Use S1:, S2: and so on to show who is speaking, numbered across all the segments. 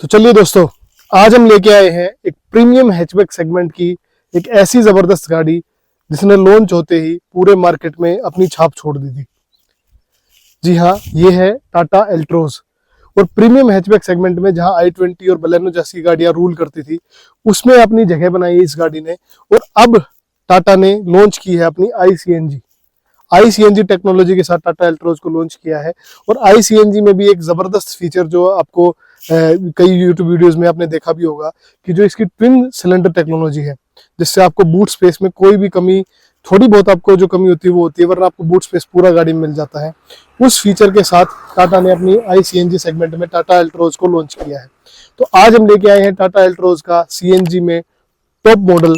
S1: तो चलिए दोस्तों, आज हम लेके आए हैं एक प्रीमियम हैचबैक सेगमेंट की एक ऐसी जबरदस्त गाड़ी जिसने लॉन्च होते ही पूरे मार्केट में अपनी छाप छोड़ दी थी। जी हाँ, ये है टाटा एल्ट्रोज। और प्रीमियम हैचबैक सेगमेंट में जहां i20 और बलेनो जैसी गाड़ियां रूल करती थी, उसमें अपनी जगह बनाई है इस गाड़ी ने। और अब टाटा ने लॉन्च की है अपनी आई टेक्नोलॉजी के साथ टाटा एल्ट्रोज को लॉन्च किया है। और आई में भी एक जबरदस्त फीचर जो आपको कई यूट्यूब वीडियोस में आपने देखा भी होगा कि जो इसकी ट्विन सिलेंडर टेक्नोलॉजी है, जिससे आपको बूट स्पेस में कोई भी कमी, थोड़ी बहुत आपको जो कमी होती है वो होती है, वरना आपको बूट स्पेस पूरा गाड़ी में मिल जाता है। उस फीचर के साथ टाटा ने अपनी आई सेगमेंट में टाटा एल्ट्रोज को लॉन्च किया है। तो आज हम लेके आए हैं टाटा एल्ट्रोज का सीएनजी में टॉप मॉडल,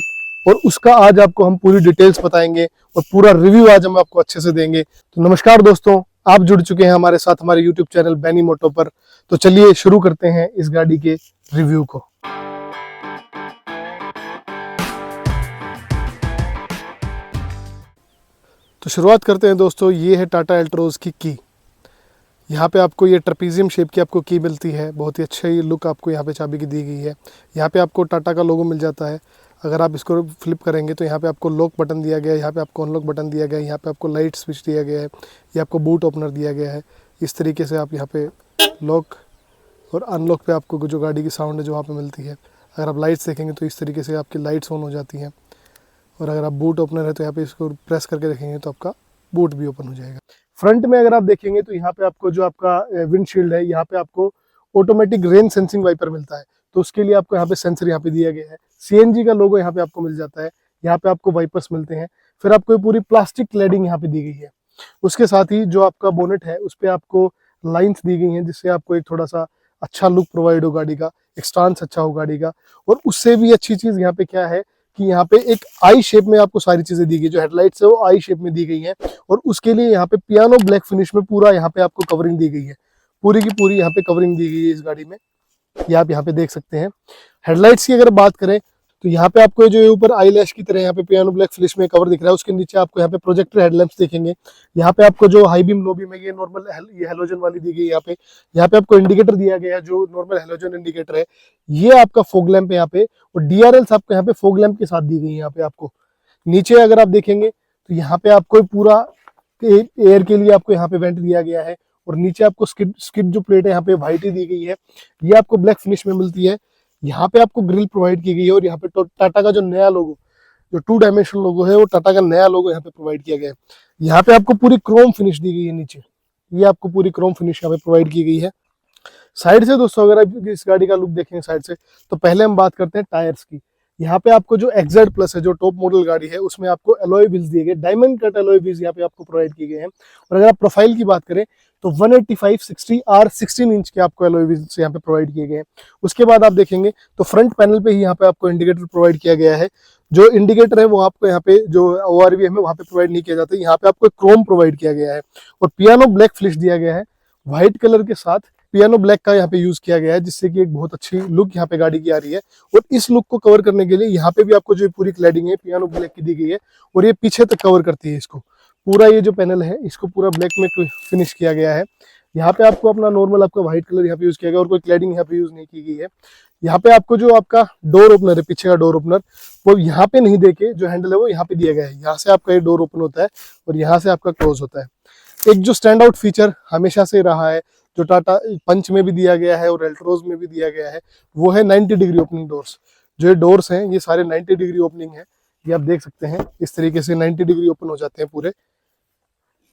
S1: और उसका आज आपको हम पूरी डिटेल्स बताएंगे और पूरा रिव्यू आज हम आपको अच्छे से देंगे। तो नमस्कार दोस्तों, आप जुड़ चुके हैं हमारे साथ हमारे यूट्यूब चैनल बैनी मोटो पर। तो चलिए शुरू करते हैं इस गाड़ी के रिव्यू को। तो शुरुआत करते हैं दोस्तों। ये है टाटा एल्ट्रोज की की। यहाँ पे आपको ये ट्रेपेजियम शेप की आपको की मिलती है। बहुत ही अच्छा ही लुक आपको यहाँ पे चाबी की दी गई है। यहाँ पे आपको टाटा का लोगो मिल जाता है। अगर आप इसको फ्लिप करेंगे तो यहाँ पे आपको लॉक बटन दिया गया है, यहाँ पे आपको अनलॉक बटन दिया गया है, यहाँ पे आपको लाइट स्विच दिया गया है, ये आपको बूट ओपनर दिया गया है। इस तरीके से आप यहाँ पे लॉक और अनलॉक पे आपको जो गाड़ी की साउंड है जो वहाँ पे मिलती है। अगर आप लाइट्स देखेंगे तो इस तरीके से आपकी लाइट्स ऑन हो जाती हैं। और अगर आप बूट ओपनर है तो यहाँ पे इसको प्रेस करके देखेंगे तो आपका बूट भी ओपन हो जाएगा। फ्रंट में अगर आप देखेंगे तो यहाँ पे आपको जो आपका विंडशील्ड है, यहाँ पे आपको ऑटोमेटिक रेन सेंसिंग वाइपर मिलता है। तो उसके लिए आपको यहाँ पे सेंसर यहाँ पे दिया गया है। सीएनजी का लोगो यहाँ पे आपको मिल जाता है। यहाँ पे आपको वाइपर्स मिलते हैं। फिर आपको पूरी प्लास्टिक क्लैडिंग यहाँ पे दी गई है। उसके साथ ही जो आपका बोनेट है उस पर आपको लाइन्स दी गई हैं, जिससे आपको एक थोड़ा सा अच्छा लुक प्रोवाइड हो गाड़ी का, एक स्टांस अच्छा हो गाड़ी का। और उससे भी अच्छी चीज यहाँ पे क्या है कि यहाँ पे एक आई शेप में आपको सारी चीजें दी गई। जो हेडलाइट्स है वो आई शेप में दी गई है। और उसके लिए यहाँ पे पियानो ब्लैक फिनिश में पूरा यहाँ पे आपको कवरिंग दी गई है। पूरी की पूरी यहाँ पे कवरिंग दी गई है इस गाड़ी में, ये आप यहाँ पे देख सकते हैं। हेडलाइट्स की अगर बात करें तो यहाँ पे आपको जो ऊपर आई लैश की तरह यहाँ पे पियानो ब्लैक फिनिश में कवर दिख रहा है, उसके नीचे आपको यहाँ पे प्रोजेक्टर हेडलैम्प्स देखेंगे। यहाँ पे आपको जो हाई बीम लो बीम है ये नॉर्मल ये हेलोजन वाली दी गई है। यहाँ पे आपको इंडिकेटर दिया गया है जो नॉर्मल हेलोजन इंडिकेटर है। ये आपका फोग लैंप है यहाँ पे, और डीआरएल्स आपको यहाँ पे फोग लैंप के साथ दी गई है। यहाँ पे आपको नीचे अगर आप देखेंगे तो यहाँ पे आपको पूरा एयर के लिए आपको यहाँ पे वेंट दिया गया है। और नीचे आपको स्किड जो प्लेट है यहाँ पे व्हाइट ही दी गई है, ये आपको ब्लैक फिनिश में मिलती है। यहाँ पे आपको ग्रिल प्रोवाइड की गई है। और यहाँ पे टाटा का जो नया लोगो, जो 2 डायमेंशनल लोगो है, वो टाटा का नया लोगो यहाँ पे प्रोवाइड किया गया है। यहाँ पे आपको पूरी क्रोम फिनिश दी गई है नीचे, ये आपको पूरी क्रोम फिनिश यहाँ पे प्रोवाइड की गई है। साइड से दोस्तों अगर आप इस गाड़ी का लुक देखेंगे साइड से, तो पहले हम बात करते हैं टायर्स की। यहाँ पे आपको जो XZ प्लस है, जो टॉप मॉडल गाड़ी है, उसमें आपको एलॉय व्हील्स दिए गए, डायमंड कट एलॉय व्हील्स यहाँ पे आपको प्रोवाइड किए गए हैं। और अगर आप प्रोफाइल की बात करें तो 185/60 R16 इंच के आपको एलॉय व्हील्स यहाँ पे प्रोवाइड किए गए हैं। उसके बाद आप देखेंगे तो फ्रंट पैनल पे ही यहाँ पे आपको इंडिकेटर प्रोवाइड किया गया है। जो इंडिकेटर है वो आपको यहाँ पे जो ORVM है वहाँ पे प्रोवाइड नहीं किया जाता है, यहाँ पे आपको क्रोम प्रोवाइड किया गया है। और पियानो ब्लैक फिनिश दिया गया है, व्हाइट कलर के साथ पियानो ब्लैक का यहाँ पे यूज किया गया है, जिससे कि एक बहुत अच्छी लुक यहाँ पे गाड़ी की आ रही है। और इस लुक को कवर करने के लिए यहाँ पे भी आपको जो पूरी क्लैडिंग है पियानो ब्लैक की दी गई है, और ये पीछे तक कवर करती है इसको पूरा। ये जो पैनल है इसको पूरा ब्लैक में फिनिश किया गया है। यहाँ पे आपको अपना नॉर्मल आपका व्हाइट कलर यहाँ पे यूज किया गया, और कोई क्लैडिंग यहाँ पे यूज नहीं की गई है। यहाँ पे आपको जो आपका डोर ओपनर है, पीछे का डोर ओपनर, वो यहाँ पे नहीं देके जो हैंडल है वो यहाँ पे दिया गया है। यहाँ से आपका ये डोर ओपन होता है और यहाँ से आपका क्लोज होता है। एक जो स्टैंड आउट फीचर हमेशा से रहा है, जो टाटा पंच में भी दिया गया है और एल्ट्रोज में भी दिया गया है, वो है 90 डिग्री ओपनिंग डोर्स। जो ये डोर्स हैं ये सारे 90 डिग्री ओपनिंग है। ये आप देख सकते हैं इस तरीके से 90 डिग्री ओपन हो जाते हैं पूरे।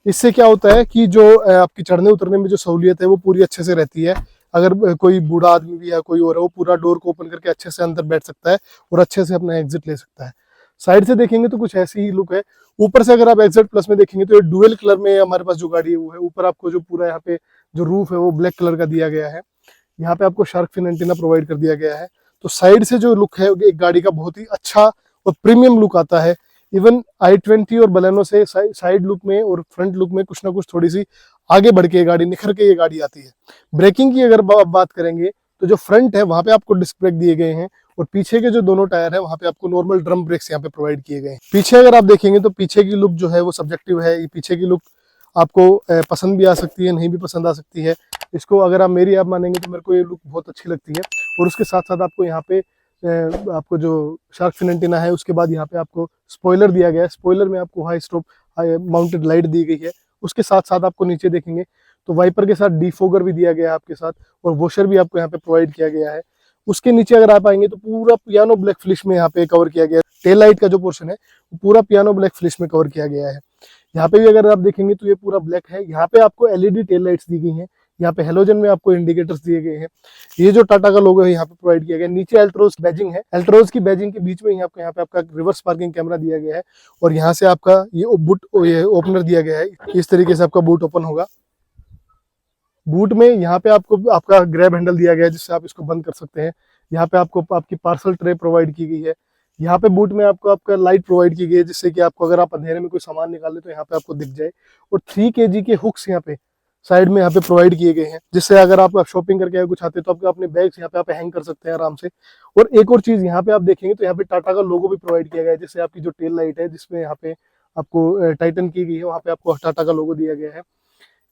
S1: इससे क्या होता है कि जो आपकी चढ़ने उतरने में जो सहूलियत है वो पूरी अच्छे से रहती है। अगर कोई बूढ़ा आदमी भी या कोई और है, वो पूरा डोर को ओपन करके अच्छे से अंदर बैठ सकता है और अच्छे से अपना एग्जिट ले सकता है। साइड से देखेंगे तो कुछ ऐसी ही लुक है। ऊपर से अगर आप XZ प्लस में देखेंगे तो ये डुअल कलर में हमारे पास जो गाड़ी है वो है। ऊपर आपको जो पूरा यहाँ पे जो रूफ है वो ब्लैक कलर का दिया गया है। यहाँ पे आपको शार्क फिन एंटीना प्रोवाइड कर दिया गया है। तो साइड से जो लुक है एक गाड़ी का बहुत ही अच्छा और प्रीमियम लुक आता है। इवन i20 और बलेनो से साइड लुक में और फ्रंट लुक में कुछ ना कुछ थोड़ी सी आगे बढ़ के गाड़ी निखर के ये गाड़ी आती है। ब्रेकिंग की अगर बात करेंगे तो जो फ्रंट है वहां पे आपको डिस्क ब्रेक दिए गए हैं, और पीछे के जो दोनों टायर है वहां पे आपको नॉर्मल ड्रम ब्रेक्स यहाँ पे प्रोवाइड किए गए हैं। पीछे अगर आप देखेंगे तो पीछे की लुक जो है वो सब्जेक्टिव है। ये पीछे की लुक आपको पसंद भी आ सकती है, नहीं भी पसंद आ सकती है। इसको अगर आप मेरी आप मानेंगे तो मेरे को ये लुक बहुत अच्छी लगती है। और उसके साथ साथ आपको यहाँ पे आपको जो शार्क फिन एंटीना है, उसके बाद यहाँ पे आपको स्पॉइलर दिया गया है। स्पॉइलर में आपको हाई स्टॉप माउंटेड लाइट दी गई है। उसके साथ साथ आपको नीचे देखेंगे तो वाइपर के साथ डिफोगर भी दिया गया है आपके साथ, और वॉशर भी आपको यहाँ पे प्रोवाइड किया गया है। उसके नीचे अगर आप आएंगे तो पूरा पियानो ब्लैक फिनिश में यहाँ पे कवर किया गया है। टेल लाइट का जो पोर्शन है वो पूरा पियानो ब्लैक फिनिश में कवर किया गया है। यहाँ पे भी अगर आप देखेंगे तो ये पूरा ब्लैक है। यहाँ पे आपको एलईडी टेल लाइट्स दी गई हैं। यहाँ पे हेलोजन में आपको इंडिकेटर्स दिए गए हैं। ये जो टाटा का लोगो है यहाँ पे प्रोवाइड किया गया है। नीचे अल्ट्रोज बैजिंग है। अल्ट्रोज की बैजिंग के बीच में ही आपको यहाँ पे आपका रिवर्स पार्किंग कैमरा दिया गया है, और यहाँ से आपका ये ओपनर दिया गया है। इस तरीके से आपका बूट ओपन होगा। बूट में यहाँ पे आपको आपका ग्रैब हैंडल दिया गया है, जिससे आप इसको बंद कर सकते हैं। यहाँ पे आपको आपकी पार्सल ट्रे प्रोवाइड की गई है। यहाँ पे बूट में आपको आपका लाइट प्रोवाइड की गई है, जिससे कि आपको अगर आप अंधेरे में कोई सामान निकाले तो यहाँ पे आपको दिख जाए। और 3 kg के हुक्स यहाँ पे साइड में यहाँ पे प्रोवाइड किए गए हैं, जिससे अगर आप शॉपिंग करके कुछ आते हैं तो आपको अपने बैग्स यहाँ पे आप हैंग कर सकते हैं आराम से। और एक और चीज यहाँ पे आप देखेंगे तो यहाँ पे टाटा का लोगो भी प्रोवाइड किया गया है, जिससे आपकी जो टेल लाइट है जिसमें यहाँ पे आपको टाइटन की गई है, वहाँ पे आपको टाटा का लोगो दिया गया है।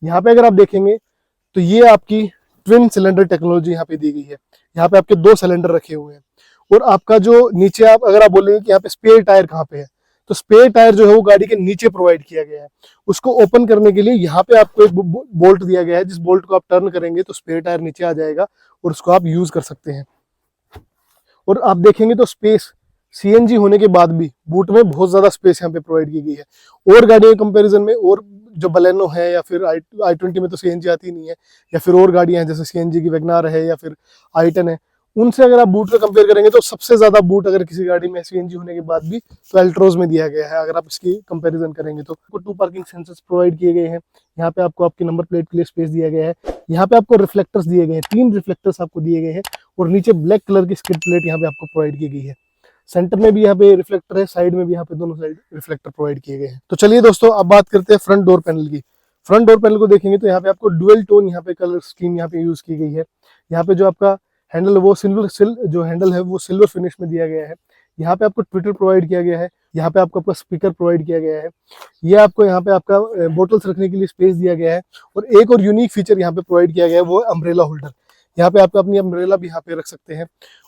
S1: यहाँ पे अगर आप देखेंगे तो ये आपकी ट्विन सिलेंडर टेक्नोलॉजी यहाँ पे दी गई है। यहाँ पे आपके 2 सिलेंडर रखे हुए हैं। और आपका जो नीचे आप अगर आप बोलेंगे कि यहाँ पे स्पेयर टायर कहाँ पे है, तो स्पेयर टायर जो है वो गाड़ी के नीचे प्रोवाइड किया गया है। उसको ओपन करने के लिए यहाँ पे आपको एक बोल्ट दिया गया है, जिस बोल्ट को आप टर्न करेंगे तो स्पेयर टायर नीचे आ जाएगा और उसको आप यूज कर सकते हैं। और आप देखेंगे तो स्पेस सीएनजी होने के बाद भी बूट में बहुत ज्यादा स्पेस यहाँ पे प्रोवाइड की गई है और गाड़ियों के कंपैरिजन में। और जो बलेनो है या फिर i20 में तो सीएनजी आती नहीं है, या फिर और गाड़ियां हैं जैसे सीएनजी की वैगनार है या फिर i10 है, उनसे अगर आप बूट को कंपेयर करेंगे तो सबसे ज्यादा बूट अगर किसी गाड़ी में सीएनजी होने के बाद भी तो अल्ट्रोज में दिया गया है। अगर आप इसकी कंपैरिजन करेंगे तो 2 पार्किंग सेंसर्स प्रोवाइड किए गए हैं। यहाँ पे आपको आपकी नंबर प्लेट के लिए स्पेस दिया गया है। यहाँ पे आपको रिफ्लेक्टर्स दिए गए हैं, 3 रिफ्लेक्टर्स आपको दिए गए हैं, और नीचे ब्लैक कलर की स्किड प्लेट यहाँ पे आपको प्रोवाइड की गई है। सेंटर में भी यहाँ पे रिफ्लेक्टर है, साइड में भी यहाँ पे दोनों साइड रिफ्लेक्टर प्रोवाइड किए गए हैं। तो चलिए दोस्तों, अब बात करते हैं फ्रंट डोर पैनल की। फ्रंट डोर पैनल को देखेंगे तो यहाँ पे आपको डुअल टोन यहाँ पे कलर स्कीम यहाँ पे यूज की गई है। यहाँ पे जो आपका हैंडल वो जो हैंडल है वो सिल्वर फिनिश में दिया गया है। यहाँ पे आपको ट्विटर प्रोवाइड किया गया है। यहाँ पे आपको आपका स्पीकर प्रोवाइड किया गया है। ये आपको यहाँ पे आपका बोटल्स रखने के लिए स्पेस दिया गया है। और एक और यूनिक फीचर यहाँ पे प्रोवाइड किया गया है, वो अम्ब्रेला होल्डर। यहाँ पे आपका अपनी अम्ब्रेला भी यहाँ पे रख सकते हैं।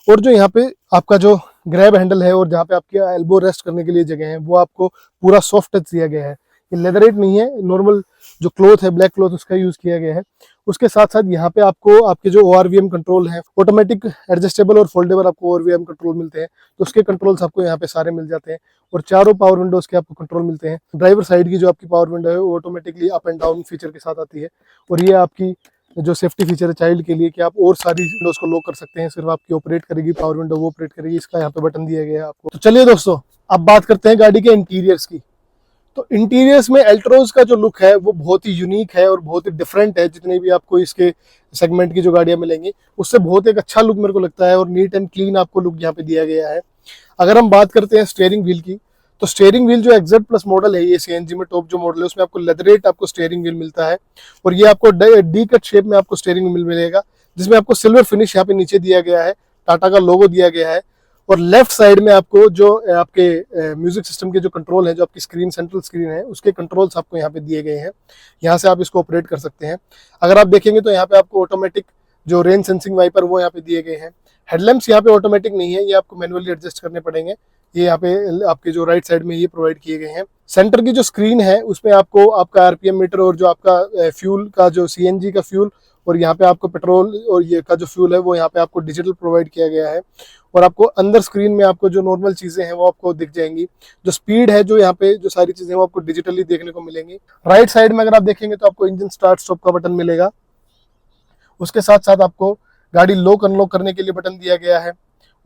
S1: और जो यहाँ पे आपका जो ग्रैब हैंडल है और जहाँ पे आपके एल्बो रेस्ट करने के लिए जगह है, वो आपको पूरा सॉफ्ट टच दिया गया है। ये लेदरेट नहीं है, नॉर्मल जो क्लॉथ है ब्लैक क्लॉथ उसका यूज किया गया है। उसके साथ साथ यहाँ पे आपको आपके जो ORVM कंट्रोल है, ऑटोमेटिक एडजस्टेबल और फोल्डेबल आपको ORVM कंट्रोल मिलते हैं। तो उसके कंट्रोल्स आपको यहाँ पे सारे मिल जाते हैं। और चारों पावर विंडोज के आपको कंट्रोल मिलते हैं। ड्राइवर साइड की जो आपकी पावर विंडो है वो automatically up and down feature के साथ आती है। और ये आपकी जो सेफ्टी फीचर है चाइल्ड के लिए कि आप और सारी विंडोज को लॉक कर सकते हैं, सिर्फ आपकी ऑपरेट करेगी पावर विंडो, वो ऑपरेट करेगी। इसका यहाँ पे बटन दिया गया है आपको। तो चलिए दोस्तों, अब बात करते हैं गाड़ी के इंटीरियर्स की। तो इंटीरियर्स में अल्ट्रोज का जो लुक है वो बहुत ही यूनिक है और बहुत ही डिफरेंट है। जितने भी आपको इसके सेगमेंट की जो गाड़ियां मिलेंगी उससे बहुत एक अच्छा लुक मेरे को लगता है, और नीट एंड क्लीन आपको लुक यहाँ पे दिया गया है। अगर हम बात करते हैं स्टीयरिंग व्हील की, तो स्टीयरिंग व्हील जो एक्जेड प्लस मॉडल है, ये सीएनजी में टॉप जो मॉडल है, उसमें आपको लेदरेट आपको स्टीयरिंग व्हील मिलता है। और ये आपको डी कट शेप में आपको स्टीयरिंग व्हील मिलेगा, जिसमें आपको सिल्वर फिनिश यहाँ पे नीचे दिया गया है, टाटा का लोगो दिया गया है। और लेफ्ट साइड में आपको जो आपके म्यूजिक सिस्टम के जो कंट्रोल है, जो आपकी स्क्रीन सेंट्रल स्क्रीन है, उसके कंट्रोल्स आपको यहाँ पे दिए गए हैं। यहाँ से आप इसको ऑपरेट कर सकते हैं। अगर आप देखेंगे तो यहाँ पे आपको ऑटोमेटिक जो रेन सेंसिंग वाइपर वो यहाँ पे दिए गए हैं। हेडलैम्प्स यहाँ पे ऑटोमेटिक नहीं है, ये आपको मैनुअली एडजस्ट करने पड़ेंगे। ये यहाँ पे आपके जो राइट साइड में ये प्रोवाइड किए गए हैं। सेंटर की जो स्क्रीन है उसमें आपको आपका आरपीएम मीटर और जो आपका फ्यूल का जो सीएनजी का फ्यूल और यहाँ पे आपको पेट्रोल और ये का जो फ्यूल है वो यहाँ पे आपको डिजिटल प्रोवाइड किया गया है। और आपको अंदर स्क्रीन में आपको जो नॉर्मल चीजें हैं वो आपको दिख जाएंगी। जो स्पीड है, जो यहाँ पे जो सारी चीजें वो आपको डिजिटली देखने को मिलेंगी। राइट साइड में अगर आप देखेंगे तो आपको इंजन स्टार्ट स्टॉप का बटन मिलेगा। उसके साथ साथ आपको गाड़ी लॉक अनलॉक करने के लिए बटन दिया गया है।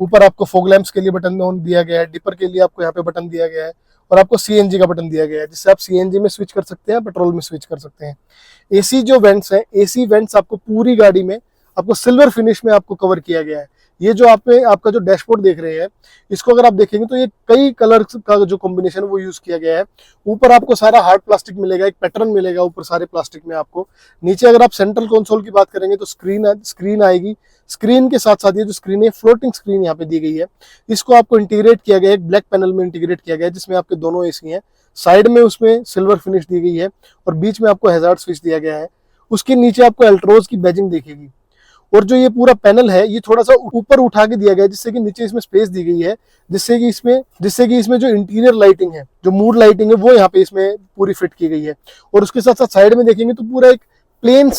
S1: ऊपर आपको फॉग लैंप्स के लिए बटन दिया गया है। डिपर के लिए आपको यहाँ पे बटन दिया गया है। और आपको सीएनजी का बटन दिया गया है, जिससे आप सीएनजी में स्विच कर सकते हैं, पेट्रोल में स्विच कर सकते हैं। एसी जो वेंट्स हैं, एसी वेंट्स आपको पूरी गाड़ी में आपको सिल्वर फिनिश में आपको कवर किया गया है। ये जो आपका जो डैशबोर्ड देख रहे हैं, इसको अगर आप देखेंगे तो ये कई कलर का जो कॉम्बिनेशन है वो यूज किया गया है। ऊपर आपको सारा हार्ड प्लास्टिक मिलेगा, एक पैटर्न मिलेगा ऊपर सारे प्लास्टिक में आपको। नीचे अगर आप सेंट्रल कंसोल की बात करेंगे तो स्क्रीन आएगी। स्क्रीन के साथ साथ ये जो स्क्रीन है, फ्लोटिंग स्क्रीन यहाँ पे दी गई है। इसको आपको इंटीग्रेट किया गया है, एक ब्लैक पैनल में इंटीग्रेट किया गया है, जिसमें आपके दोनों एसी हैं। साइड में उसमें सिल्वर फिनिश दी गई है और बीच में आपको हैजार्ड स्विच दिया गया है। उसके नीचे आपको एल्ट्रोज की बैजिंग दिखेगी। और जो ये पूरा पैनल है ये थोड़ा सा ऊपर उठा के दिया गया है, जिससे कि नीचे इसमें स्पेस दी गई है, जिससे कि इसमें जो इंटीरियर लाइटिंग है, जो मूड लाइटिंग है, वो यहाँ पे इसमें पूरी फिट की गई है। और उसके साथ साथ साइड में देखेंगे तो पूरा एक प्लेन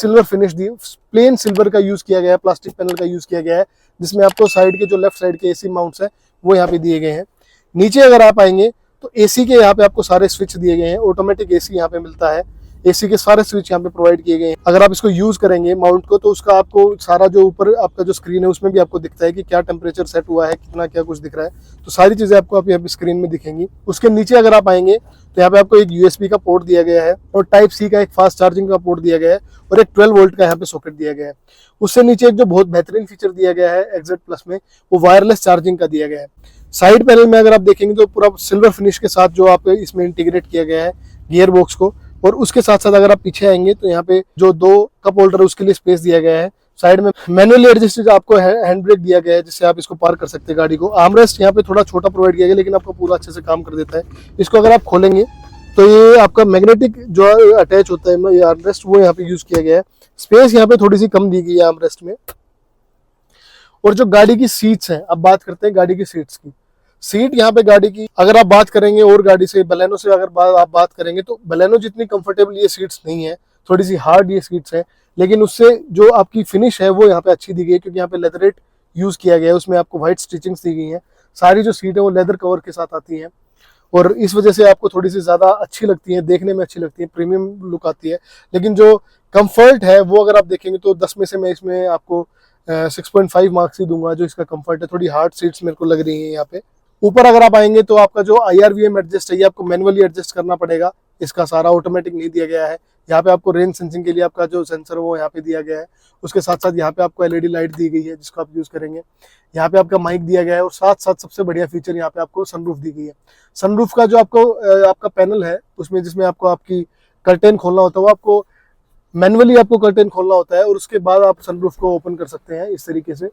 S1: सिल्वर का यूज किया गया है, प्लास्टिक पैनल का यूज किया गया है, जिसमें आपको साइड के जो लेफ्ट साइड के एसी माउंट्स है वो यहाँ पे दिए गए हैं। नीचे अगर आप आएंगे तो एसी के यहाँ पे आपको सारे स्विच दिए गए हैं। ऑटोमेटिक एसी यहाँ पे मिलता है, एसी के सारे स्विच यहाँ पे प्रोवाइड किए गए हैं। अगर आप इसको यूज करेंगे माउंट को, तो उसका आपको सारा जो ऊपर आपका जो स्क्रीन है उसमें भी आपको दिखता है कि क्या टेम्परेचर सेट हुआ है, कितना क्या कुछ दिख रहा है। तो सारी चीजें आपको यहाँ पे स्क्रीन में दिखेंगी। उसके नीचे अगर आप आएंगे तो यहाँ पे आपको एक यूएसबी का पोर्ट दिया गया है और टाइप सी का एक फास्ट चार्जिंग का पोर्ट दिया गया है और एक 12 वोल्ट का यहाँ पे सॉकेट दिया गया है। उससे नीचे एक जो बहुत बेहतरीन फीचर दिया गया है एक्जेट प्लस में, वो वायरलेस चार्जिंग का दिया गया है। साइड पैनल में अगर आप देखेंगे तो पूरा सिल्वर फिनिश के साथ जो आप इसमें इंटीग्रेट किया गया है गियर बॉक्स को। और उसके साथ साथ अगर आप पीछे आएंगे तो यहाँ पे जो 2 कप होल्डर है उसके लिए स्पेस दिया गया है। साइड में मैनुअली एडजस्टेड आपको हैंड ब्रेक दिया गया है, जिससे आप इसको पार्क कर सकते हैं गाड़ी को। आर्मरेस्ट यहाँ पे थोड़ा छोटा प्रोवाइड किया गया, लेकिन आपको पूरा अच्छे से काम कर देता है। इसको अगर आप खोलेंगे तो ये आपका मैग्नेटिक जो अटैच होता है ये आर्मरेस्ट, वो यहाँ पे यूज किया गया है। स्पेस यहाँ पे थोड़ी सी कम दी गई है आर्मरेस्ट में। और जो गाड़ी की सीट्स हैं, अब बात करते हैं गाड़ी की सीट्स की। सीट यहाँ पे गाड़ी की अगर आप बात करेंगे और गाड़ी से बलेनो से अगर आप बात करेंगे तो बलेनो जितनी कंफर्टेबल ये सीट्स नहीं है, थोड़ी सी हार्ड ये सीट्स है। लेकिन उससे जो आपकी फिनिश है वो यहाँ पे अच्छी दी गई है, क्योंकि यहाँ पे लेदरेट यूज किया गया है। उसमें आपको व्हाइट स्टिचिंग्स दी गई है। सारी जो सीट है वो लेदर कवर के साथ आती है और इस वजह से आपको थोड़ी सी ज्यादा अच्छी लगती है, देखने में अच्छी लगती है, प्रीमियम लुक आती है। लेकिन जो कंफर्ट है वो अगर आप देखेंगे तो 10 में से मैं इसमें आपको 6.5 मार्क्स ही दूंगा। जो इसका कंफर्ट है, थोड़ी हार्ड सीट्स मेरे को लग रही है यहाँ पे। ऊपर अगर आप आएंगे तो आपका जो IRVM एडजस्ट है ये आपको मैनुअली एडजस्ट करना पड़ेगा, इसका सारा ऑटोमेटिक नहीं दिया गया है। यहाँ पे आपको रेन सेंसिंग के लिए आपका जो सेंसर है वो यहाँ पे दिया गया है। उसके साथ साथ यहाँ पे आपको LED लाइट दी गई है जिसको आप यूज करेंगे। यहाँ पे आपका माइक दिया गया है और साथ साथ सबसे बढ़िया फीचर यहाँ पे आपको सनरूफ दी गई है। सनरूफ का जो आपका पैनल है उसमें, जिसमें आपको आपकी कर्टेन खोलना होता है, वो आपको मैनुअली आपको कर्टेन खोलना होता है और उसके बाद आप सनरूफ को ओपन कर सकते हैं इस तरीके से।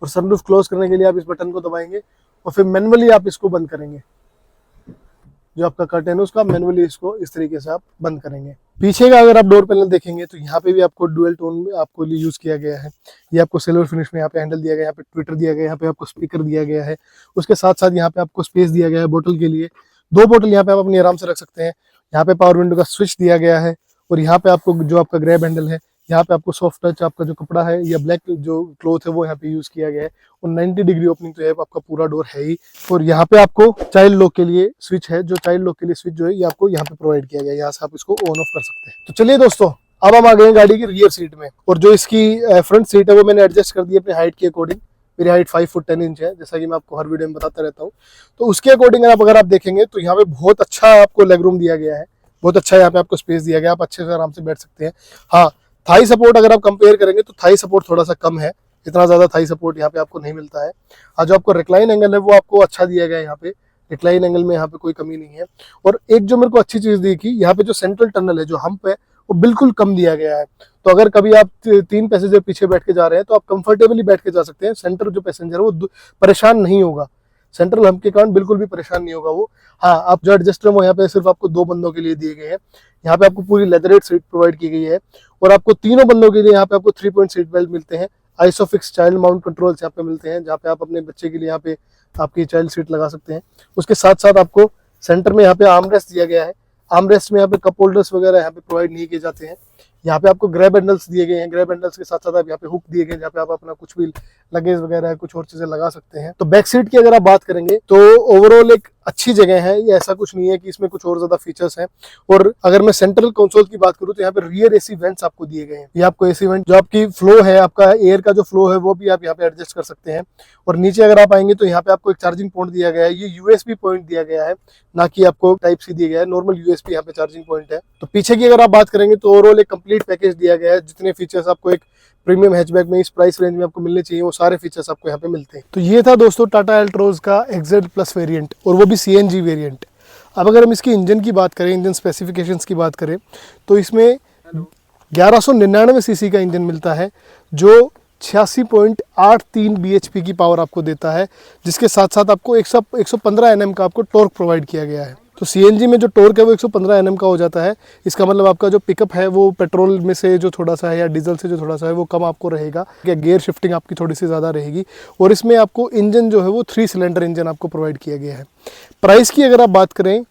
S1: और सनरूफ क्लोज करने के लिए आप इस बटन को दबाएंगे और फिर मैनुअली आप इसको बंद करेंगे। जो आपका कर्टेन है उसका मैनुअली इसको इस तरीके से आप बंद करेंगे। पीछे का अगर आप डोर पैनल देखेंगे तो यहाँ पे भी आपको डुअल टोन में आपको यूज किया गया है। ये आपको सिल्वर फिनिश में यहाँ पे हैंडल दिया गया है, यहाँ पे ट्विटर दिया गया है, यहाँ पे आपको स्पीकर दिया गया है। उसके साथ साथ यहाँ पे आपको स्पेस दिया गया है बोतल के लिए। 2 बोतल यहाँ पे आप अपनी आराम से रख सकते हैं। यहाँ पे पावर विंडो का स्विच दिया गया है और यहाँ पे आपको जो आपका ग्रैब हैंडल है, यहाँ पे आपको सॉफ्ट टच आपका जो कपड़ा है या ब्लैक जो क्लॉथ है वो यहाँ पे यूज किया गया है। और 90 डिग्री ओपनिंग तो है आपका पूरा डोर है ही। और यहाँ पे आपको चाइल्ड लॉक के लिए स्विच है, जो चाइल्ड लॉक के लिए स्विच जो है ये आपको यहाँ पे प्रोवाइड किया गया है। यहाँ से आप इसको ऑन ऑफ कर सकते हैं। तो चलिए दोस्तों, अब हम आ गए गाड़ी की रियर सीट में। और जो इसकी फ्रंट सीट है वो मैंने एडजस्ट कर दी अपनी हाइट के अकॉर्डिंग। मेरी हाइट 5 फुट 10 इंच है, जैसा कि मैं आपको हर वीडियो में बताता रहता हूँ। तो उसके अकॉर्डिंग अगर आप देखेंगे तो यहाँ पे बहुत अच्छा आपको लेग रूम दिया गया है, बहुत अच्छा यहाँ पे आपको स्पेस दिया गया है। आप अच्छे से आराम से बैठ सकते हैं। हाँ, थाई सपोर्ट अगर आप कंपेयर करेंगे तो थाई सपोर्ट थोड़ा सा कम है, इतना ज्यादा थाई सपोर्ट यहाँ पे आपको नहीं मिलता है। हाँ, जो आपको रिक्लाइन एंगल है वो आपको अच्छा दिया गया है। यहाँ पे रिक्लाइन एंगल में यहाँ पे कोई कमी नहीं है। और एक जो मेरे को अच्छी चीज देखी, यहाँ पे जो सेंट्रल टनल है, जो हम्प है, वो बिल्कुल कम दिया गया है। तो अगर कभी आप 3 पैसेंजर पीछे बैठ के जा रहे हैं तो आप कंफर्टेबली बैठ के जा सकते हैं। सेंटर जो पैसेंजर है वो परेशान नहीं होगा, सेंट्रल हम्प के कारण बिल्कुल भी परेशान नहीं होगा वो। हाँ, आप जो एडजस्टर वो यहाँ पे सिर्फ आपको 2 बंदों के लिए दिए गए हैं। यहाँ पे आपको पूरी लेदरेट सीट प्रोवाइड की गई है और आपको 3 बंदों के लिए यहाँ पे आपको 3 पॉइंट सीट बेल्ट मिलते हैं। आइसोफिक्स चाइल्ड माउंट कंट्रोल्स यहाँ पे मिलते हैं, जहाँ पे आप अपने बच्चे के लिए यहाँ पे आपकी चाइल्ड सीट लगा सकते हैं। उसके साथ साथ आपको सेंटर में यहाँ पे आर्मरेस्ट दिया गया है। आर्मरेस्ट में यहाँ पे कप होल्डर्स वगैरह यहाँ पे प्रोवाइड नहीं किए जाते हैं। यहाँ पे आपको ग्रैब हैंडल्स दिए गए हैं। ग्रैब हैंडल्स के साथ साथ आप यहाँ पे हुक दिए गए हैं, जहाँ पे आप अपना कुछ भी लगेज वगैरह कुछ और चीजें लगा सकते हैं। तो बैक सीट की अगर आप बात करेंगे तो ओवरऑल एक अच्छी जगह है, ये ऐसा कुछ नहीं है कि इसमें कुछ और ज़्यादा फीचर्स हैं। और अगर मैं सेंट्रल कंसोल की बात करूँ तो यहाँ पे रियर एसी वेंट्स आपको दिए गए हैं। ये आपको एसी वेंट जो आपकी फ्लो है, आपका एयर का जो फ्लो है वो भी आप यहाँ पे एडजस्ट कर सकते हैं। और नीचे अगर आप आएंगे तो यहाँ पे आपको एक चार्जिंग पॉइंट दिया गया है, ये यूएसबी पॉइंट दिया गया है, ना कि आपको टाइप सी दिया गया है, नॉर्मल यूएसबी यहाँ पे चार्जिंग पॉइंट है। तो पीछे की अगर आप बात करेंगे तो ओवरऑल एक कंप्लीट पैकेज दिया गया है, जितने फीचर्स आपको एक प्रीमियम हैचबैक में इस प्राइस रेंज में आपको मिलने चाहिए वो सारे फीचर्स आपको यहाँ पे मिलते हैं। तो ये था दोस्तों टाटा एल्ट्रोज का XZ प्लस वेरिएंट, और वो भी CNG वेरिएंट। अब अगर हम इसकी इंजन की बात करें, इंजन स्पेसिफिकेशंस की बात करें, तो इसमें 1199 सीसी का इंजन मिलता है जो 86.83 bhp की पावर आपको देता है, जिसके साथ साथ आपको 115 Nm का आपको टॉर्क प्रोवाइड किया गया है। तो CNG में जो टॉर्क है वो 115 Nm का हो जाता है। इसका मतलब आपका जो पिकअप है वो पेट्रोल में से जो थोड़ा सा है या डीजल से जो थोड़ा सा है वो कम आपको रहेगा, या गियर शिफ्टिंग आपकी थोड़ी सी ज़्यादा रहेगी। और इसमें आपको इंजन जो है वो 3 सिलेंडर इंजन आपको प्रोवाइड किया गया है। प्राइस की अगर आप बात करें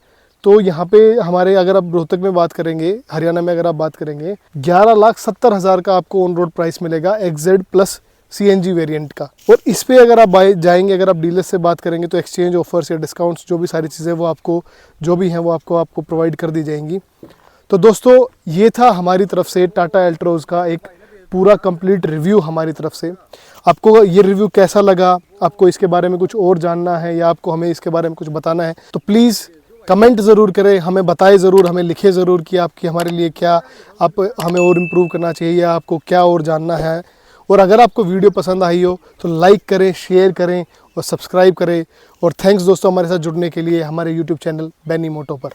S1: तो यहाँ पे हमारे, अगर आप रोहतक में बात करेंगे, हरियाणा में अगर आप बात करेंगे, 11,70,000 का आपको ऑन रोड प्राइस मिलेगा XZ प्लस CNG वेरिएंट का। और इस पे अगर आप जाएंगे, अगर आप डीलर से बात करेंगे तो एक्सचेंज ऑफर्स या डिस्काउंट्स जो भी सारी चीज़ें वो आपको जो भी हैं वो आपको प्रोवाइड कर दी जाएंगी। तो दोस्तों ये था हमारी तरफ से टाटा एल्ट्रोज का एक पूरा कंप्लीट रिव्यू हमारी तरफ से। आपको ये रिव्यू कैसा लगा, आपको इसके बारे में कुछ और जानना है या आपको हमें इसके बारे में कुछ बताना है, तो प्लीज़ कमेंट ज़रूर करें, हमें बताएं ज़रूर, हमें लिखें ज़रूर कि आपकी हमारे लिए क्या, आप हमें और इम्प्रूव करना चाहिए या आपको क्या और जानना है। और अगर आपको वीडियो पसंद आई हो तो लाइक करें, शेयर करें और सब्सक्राइब करें। और थैंक्स दोस्तों हमारे साथ जुड़ने के लिए हमारे यूट्यूब चैनल बेनी मोटो पर।